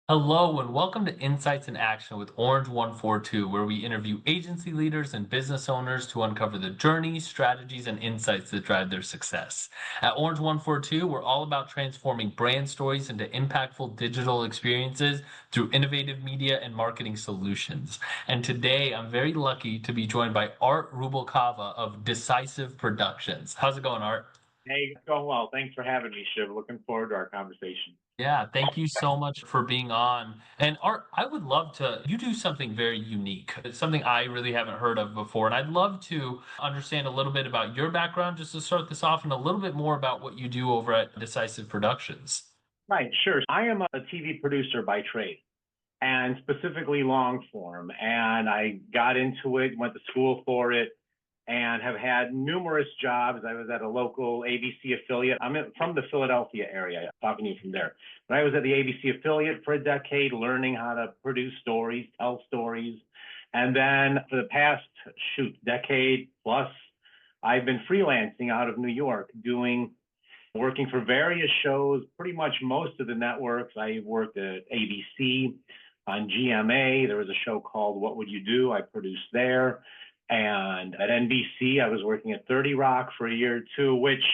Hello and welcome to Insights in Action with Orange 142, where we interview agency leaders and business owners to uncover the journeys, strategies, and insights that drive their success. At Orange 142, we're all about transforming brand stories into impactful digital experiences through innovative media and marketing solutions. And today, I'm very lucky to be joined by Art Rubalcava of Decisive Productions. How's it going, Art? Hey, it's going well. Thanks for having me, Shiv. Looking forward to our conversation. Yeah, thank you so much for being on. And Art, I would love to, you do something very unique. It's something I really haven't heard of before. And I'd love to understand a little bit about your background just to start this off and a little bit more about what you do over at Decisive Productions. Right, sure. I am a TV producer by trade and specifically long form. And I got into it, went to school for it, and have had numerous jobs. I was at a local ABC affiliate. From the Philadelphia area, talking to you from there. But I was at the ABC affiliate for a decade, learning how to produce stories, tell stories. And then for the past, decade plus, I've been freelancing out of New York, working for various shows, pretty much most of the networks. I worked at ABC, on GMA. There was a show called What Would You Do? I produced there. And at NBC, I was working at 30 Rock for a year or two, which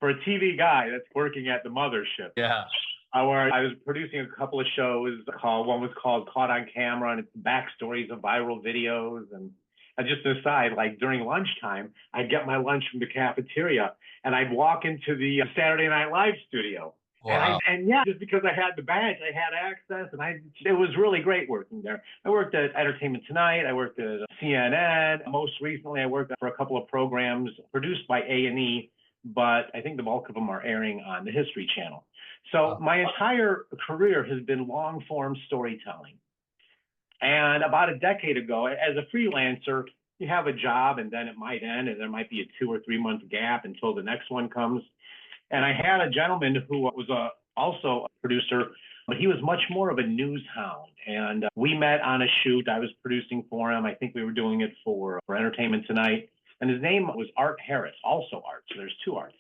for a TV guy, that's working at the mothership. Yeah. Where I was producing a couple of shows. One was called Caught on Camera, and it's backstories of viral videos. And just an aside, like during lunchtime, I'd get my lunch from the cafeteria, and I'd walk into the Saturday Night Live studio. Wow. And yeah, just because I had the badge, I had access, and it was really great working there. I worked at Entertainment Tonight. I worked at CNN. Most recently, I worked for a couple of programs produced by A&E, but I think the bulk of them are airing on the History Channel. So my entire career has been long form storytelling. And about a decade ago, as a freelancer, you have a job and then it might end, and there might be a 2 or 3 month gap until the next one comes. And I had a gentleman who was also a producer, but he was much more of a news hound. And we met on a shoot. I was producing for him. I think we were doing it for Entertainment Tonight. And his name was Art Harris, also Art. So there's two Arts.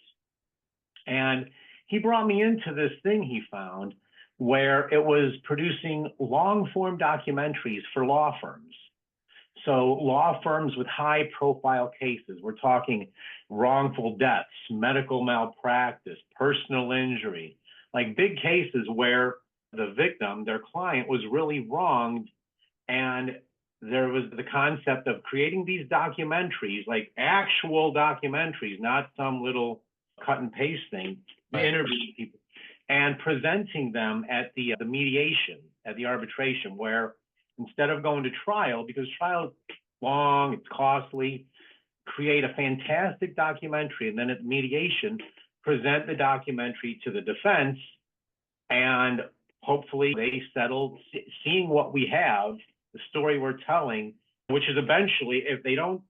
And he brought me into this thing he found where it was producing long form documentaries for law firms. So law firms with high profile cases, we're talking wrongful deaths, medical malpractice, personal injury, like big cases where the victim, their client, was really wronged. And there was the concept of creating these documentaries, like actual documentaries, not some little cut and paste thing, interviewing people and presenting them at the mediation, at the arbitration, where instead of going to trial, because trial is long, it's costly, create a fantastic documentary, and then at mediation, present the documentary to the defense, and hopefully they settle, seeing what we have, the story we're telling, which is eventually, if they don't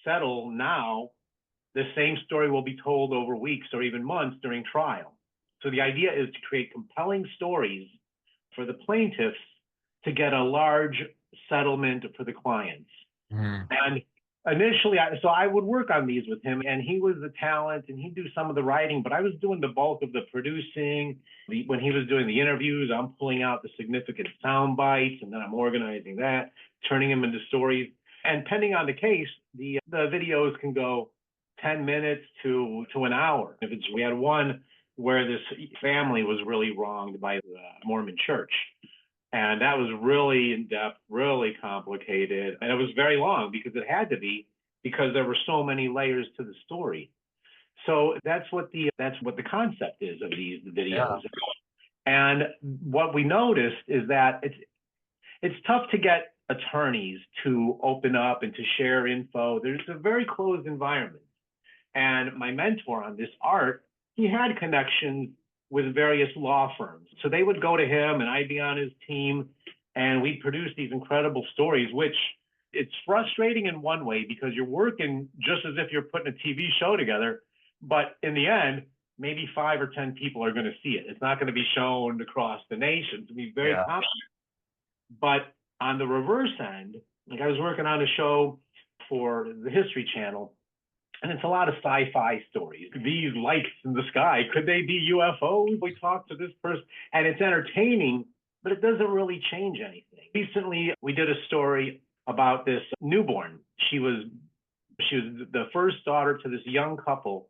settle now, the same story will be told over weeks or even months during trial. So the idea is to create compelling stories for the plaintiffs to get a large settlement for the clients. Mm. And initially, so I would work on these with him, and he was the talent, and he'd do some of the writing, but I was doing the bulk of the producing. When he was doing the interviews, I'm pulling out the significant sound bites, and then I'm organizing that, turning them into stories. And depending on the case, the videos can go 10 minutes to an hour. We had one where this family was really wronged by the Mormon church. And that was really in depth, really complicated. And it was very long because it had to be, because there were so many layers to the story. So that's what the concept is of these videos. Yeah. And what we noticed is that it's tough to get attorneys to open up and to share info. There's a very closed environment. And my mentor on this, Art, he had connections with various law firms. So they would go to him and I'd be on his team, and we'd produce these incredible stories, which it's frustrating in one way because you're working just as if you're putting a TV show together. But in the end, maybe 5 or 10 people are going to see it. It's not going to be shown across the nation. To be very complicated. But on the reverse end, like I was working on a show for the History Channel, and it's a lot of sci-fi stories. These lights in the sky, could they be UFOs? We talked to this person, and it's entertaining but it doesn't really change anything. Recently, we did a story about this newborn. She was the first daughter to this young couple,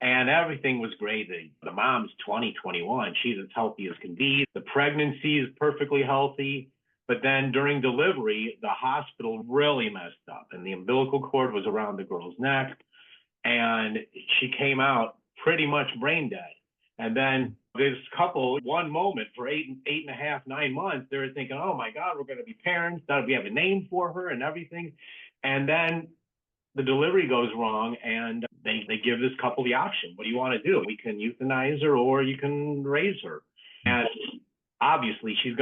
and everything was great. The mom's 20, 21. She's as healthy as can be. The pregnancy is perfectly healthy. But then during delivery, the hospital really messed up, and the umbilical cord was around the girl's neck, and she came out pretty much brain dead. And then this couple, one moment for 8.5, 9 months, they were thinking, oh my God, we're going to be parents. We have a name for her and everything. And then the delivery goes wrong, and they give this couple the option. What do you want to do? We can euthanize her, or you can raise her. And obviously she's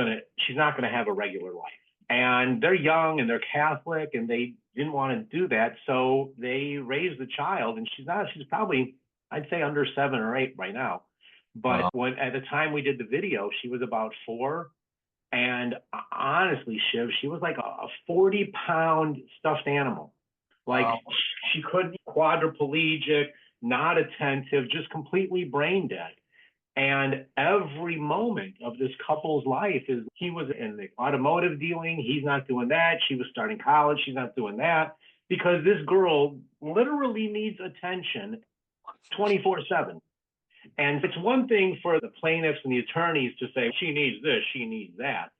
not going to have a regular life. And they're young and they're Catholic, and they didn't want to do that. So they raised the child, and she's probably, I'd say, under 7 or 8 right now. But at the time we did the video, she was about 4. And honestly, Shiv, she was like a 40-pound stuffed animal. Like, she couldn't, quadriplegic, not attentive, just completely brain dead. And every moment of this couple's life is, he was in the automotive dealing, he's not doing that. She was starting college, she's not doing that, because this girl literally needs attention 24/7. And it's one thing for the plaintiffs and the attorneys to say, she needs this, she needs that.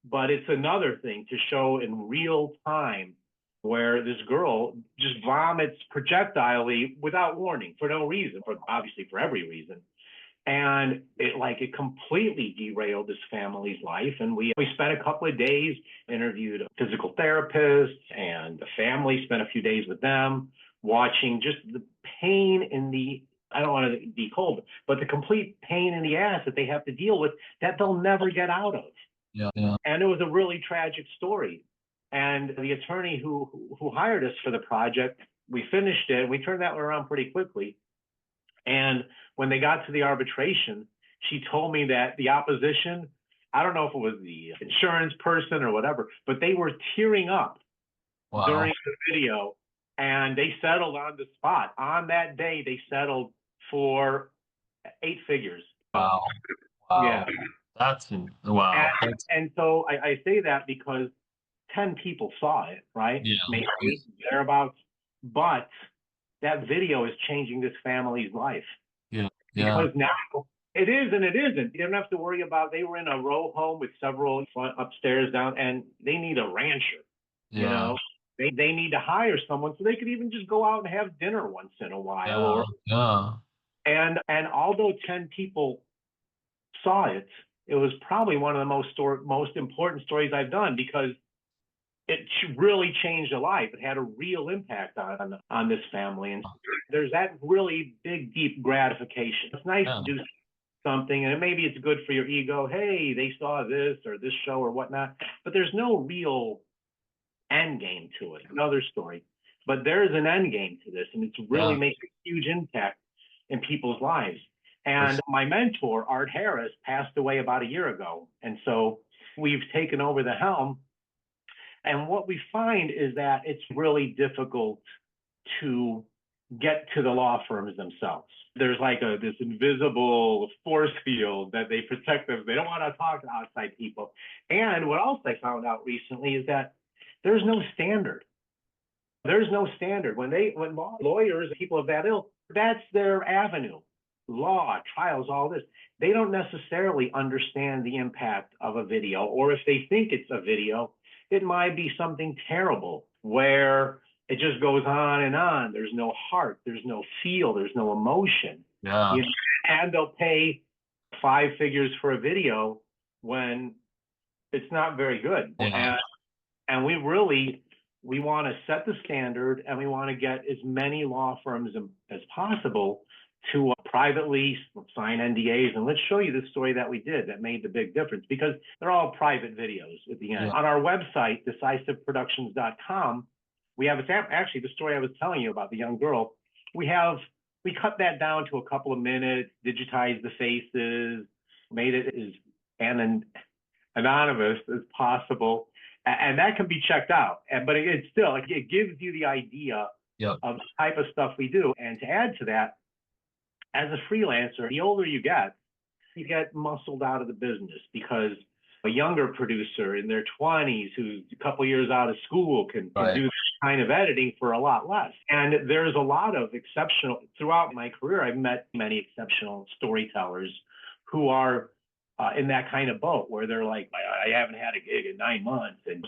But it's another thing to show in real time where this girl just vomits projectilely without warning, for no reason, obviously for every reason. And it completely derailed this family's life. And we spent a couple of days, interviewed a physical therapist, and the family, spent a few days with them, watching just the pain in the, I don't want to be cold, but the complete pain in the ass that they have to deal with that they'll never get out of. Yeah. And it was a really tragic story. And the attorney who hired us for the project, we finished it, and we turned that one around pretty quickly. And when they got to the arbitration, she told me that the opposition, I don't know if it was the insurance person or whatever, but they were tearing up during the video, and they settled on the spot. On that day, they settled for 8 figures. Wow. Yeah. That's wow. And so I say that because 10 people saw it, right? Yeah. Maybe thereabouts. But that video is changing this family's life. Yeah. Because now it is and it isn't. You don't have to worry about, they were in a row home with several upstairs, down, and they need a rancher. Yeah. You know, they need to hire someone so they could even just go out and have dinner once in a while. And although 10 people saw it, it was probably one of the most important stories I've done, because it really changed a life. It had a real impact on this family. And there's that really big, deep gratification. It's nice to do something, and maybe it's good for your ego. Hey, they saw this or this show or whatnot, but there's no real end game to it. Another story. But there is an end game to this, and it's really making a huge impact in people's lives. And my mentor, Art Harris, passed away about a year ago. And so we've taken over the helm. And what we find is that it's really difficult to get to the law firms themselves. There's like this invisible force field that they protect them. They don't want to talk to outside people. And what else I found out recently is that there's no standard. There's no standard. When lawyers, people of that ilk, that's their avenue. Law, trials, all this. They don't necessarily understand the impact of a video, or if they think it's a video, it might be something terrible where it just goes on and on. There's no heart, there's no feel, there's no emotion. Yeah. And they'll pay 5 figures for a video when it's not very good. Yeah. And we want to set the standard, and we want to get as many law firms as possible to privately sign NDAs. And let's show you the story that we did that made the big difference, because they're all private videos at the end. Yeah. On our website, decisiveproductions.com, we have, actually the story I was telling you about the young girl, we cut that down to a couple of minutes, digitized the faces, made it as anonymous as possible. And that can be checked out. But it gives you the idea of the type of stuff we do. And to add to that, as a freelancer, the older you get muscled out of the business, because a younger producer in their 20s who's a couple years out of school can Right. do this kind of editing for a lot less. And there's a lot of exceptional, throughout my career, I've met many exceptional storytellers who are in that kind of boat where they're like, I haven't had a gig in 9 months, and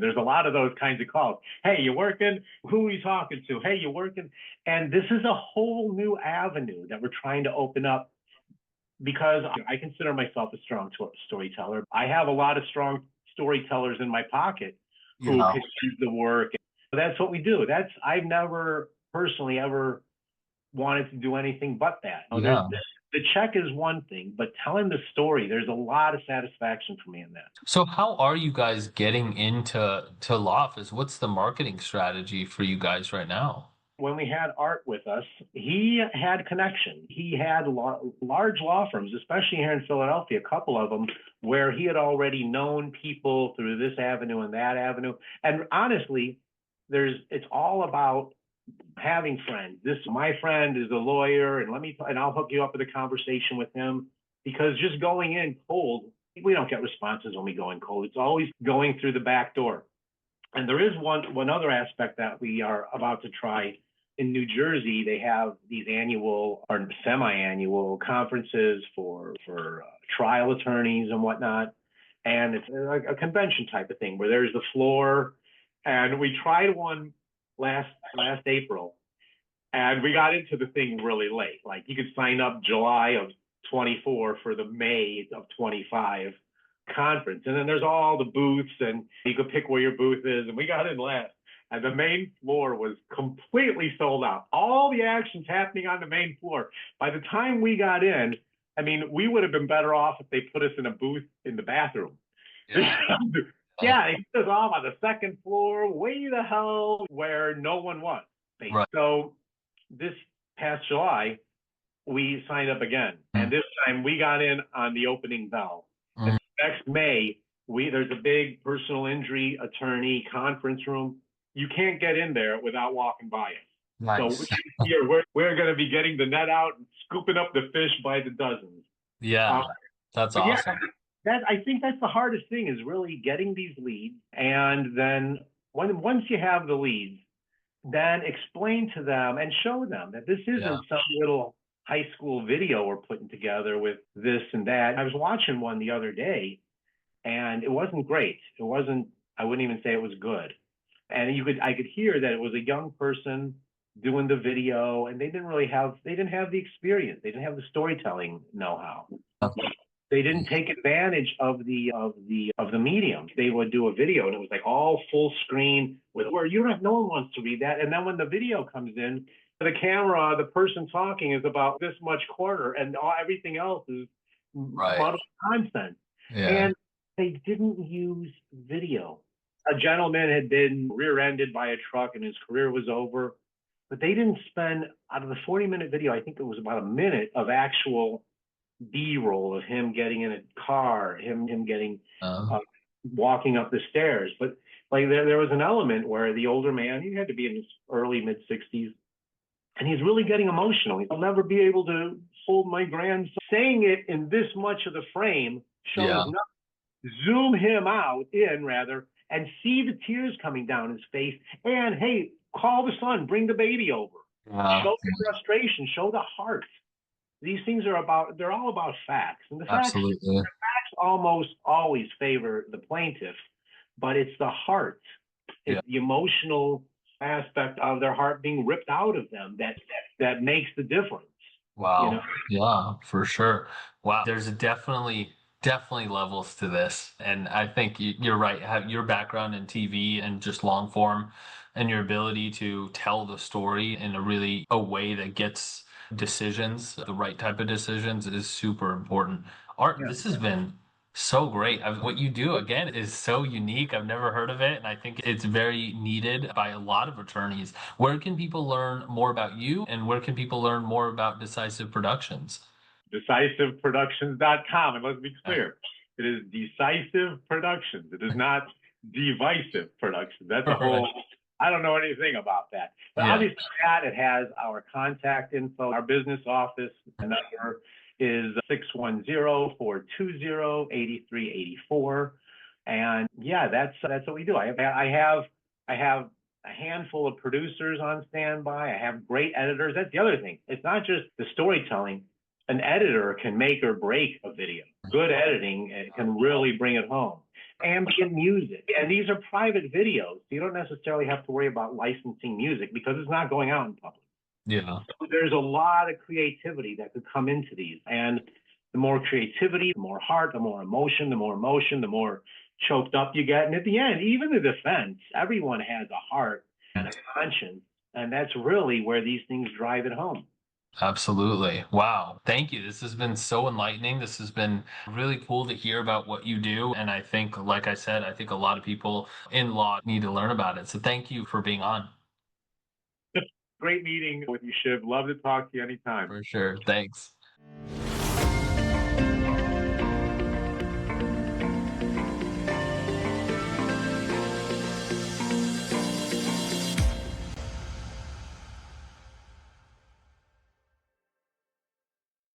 there's a lot of those kinds of calls. Hey, you working? Who are you talking to? Hey, you working? And this is a whole new avenue that we're trying to open up because I consider myself a strong storyteller. I have a lot of strong storytellers in my pocket who can do the work. That's what we do. I've never personally ever wanted to do anything but that. Yeah. The check is one thing, but telling the story, there's a lot of satisfaction for me in that. So how are you guys getting into law office? What's the marketing strategy for you guys right now? When we had Art with us, he had connection. He had large law firms, especially here in Philadelphia, a couple of them, where he had already known people through this avenue and that avenue. And honestly, it's all about having friends. My friend is a lawyer, and I'll hook you up with a conversation with him, because just going in cold, we don't get responses when we go in cold. It's always going through the back door. And there is one other aspect that we are about to try. In New Jersey, they have these annual or semi-annual conferences for trial attorneys and whatnot. And it's like a convention type of thing where there's the floor. And we tried one last April, and we got into the thing really late. Like, you could sign up July of 24 for the May of 25 conference. And then there's all the booths, and you could pick where your booth is. And we got in last, and the main floor was completely sold out. All the action's happening on the main floor. By the time we got in, I mean, we would have been better off if they put us in a booth in the bathroom. Yeah. Yeah, they put us off on the second floor, way the hell where no one was. Right. So this past July, we signed up again. And this time we got in on the opening bell. And next May, there's a big personal injury attorney conference room. You can't get in there without walking by it. Nice. So we're going to be getting the net out and scooping up the fish by the dozens. Yeah, that's awesome. Yeah, I think that's the hardest thing, is really getting these leads. And then once you have the leads, then explain to them and show them that this isn't some little high school video we're putting together with this and that. I was watching one the other day, and it wasn't great. I wouldn't even say it was good. And I could hear that it was a young person doing the video, and they didn't have the experience. They didn't have the storytelling know-how. They didn't take advantage of the medium. They would do a video, and it was like all full screen where no one wants to read that. And then when the video comes in, the camera, the person talking is about this much quarter, and everything else is muddled nonsense. Yeah. And they didn't use video. A gentleman had been rear-ended by a truck, and his career was over. But they didn't spend, out of the 40-minute video, I think it was about a minute of actual B-roll of him getting in a car, him getting walking up the stairs. But like there was an element where the older man, he had to be in his early mid-60s, and he's really getting emotional. He'll never be able to hold my grandson. Saying it in this much of the frame shows nothing. Zoom him out in rather, and see the tears coming down his face. And hey, call the son, bring the baby over. Show the frustration, show the heart. These things they're all about facts. And the facts almost always favor the plaintiff, but it's the heart. It's the emotional aspect of their heart being ripped out of them that makes the difference. Wow. You know? Yeah, for sure. Wow. There's definitely levels to this. And I think you're right. Have your background in TV and just long form, and your ability to tell the story in a way that gets decisions, the right type of decisions, is super important. Art, this has been so great. What you do, again, is so unique. I've never heard of it, and I think it's very needed by a lot of attorneys. Where can people learn more about you, and where can people learn more about Decisive Productions? DecisiveProductions.com, and let's be clear, it is Decisive Productions. It is not Divisive Productions. That's a whole... I don't know anything about that. But obviously it has our contact info, our business office number, is 610-420-8384. And yeah, that's what we do. I have a handful of producers on standby. I have great editors. That's the other thing. It's not just the storytelling. An editor can make or break a video. Good editing can really bring it home. Ambient music. And these are private videos. You don't necessarily have to worry about licensing music because it's not going out in public. Yeah. So there's a lot of creativity that could come into these. And the more creativity, the more heart, the more emotion, the more choked up you get. And at the end, even the defense, everyone has a heart and a conscience. And that's really where these things drive it home. Absolutely. Wow. Thank you. This has been so enlightening. This has been really cool to hear about what you do. And I think, like I said, I think a lot of people in law need to learn about it. So thank you for being on. Great meeting with you, Shiv. Love to talk to you anytime. For sure. Thanks.